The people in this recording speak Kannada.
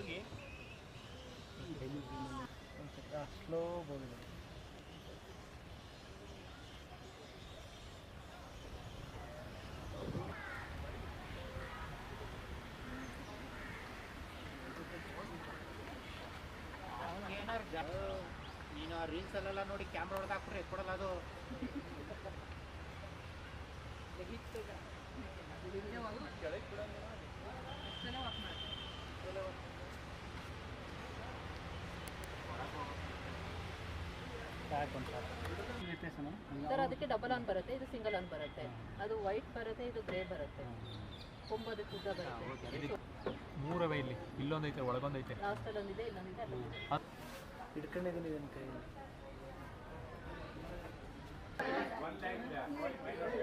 ಹೋಗಿ ಸ್ಲೋ ಬೋಗಿದೆ. ಏನಾರು ನೀನು ಆ ರೀಲ್ಸಲ್ಲೆಲ್ಲ ನೋಡಿ ಕ್ಯಾಮ್ರಾ ಹೊಡೆದು ಹಾಕ್ಬಿಟ್ರೆ ಎತ್ಕೊಡಲ್ಲ ಅದು. ಸರ್ ಅದಕ್ಕೆ ಡಬಲ್ ಆನ್ ಬರುತ್ತೆ, ಇದು ಸಿಂಗಲ್ ಆನ್ ಬರುತ್ತೆ. ಅದು ವೈಟ್ ಬರುತ್ತೆ, ಇದು ಗ್ರೇ ಬರುತ್ತೆ. ಕೊಂಬದಕ್ಕೆ ಉದ್ದ ಬರುತ್ತೆ. ಮೂರವೇ ಇಲ್ಲಿ, ಇಲ್ಲೊಂದೈತೆ, ಒಳಗೊಂದೈತೆ, ಲಾಸ್ಟಲ್ಲಿ ಒಂದಿದೆ, ಇಲ್ಲೊಂದಿದೆ, ಅಲ್ಲೊಂದಿದೆ. ಹಿಡ್ಕೊಂಡಿದ್ದೀನಿ ನನ್ನ ಕೈ.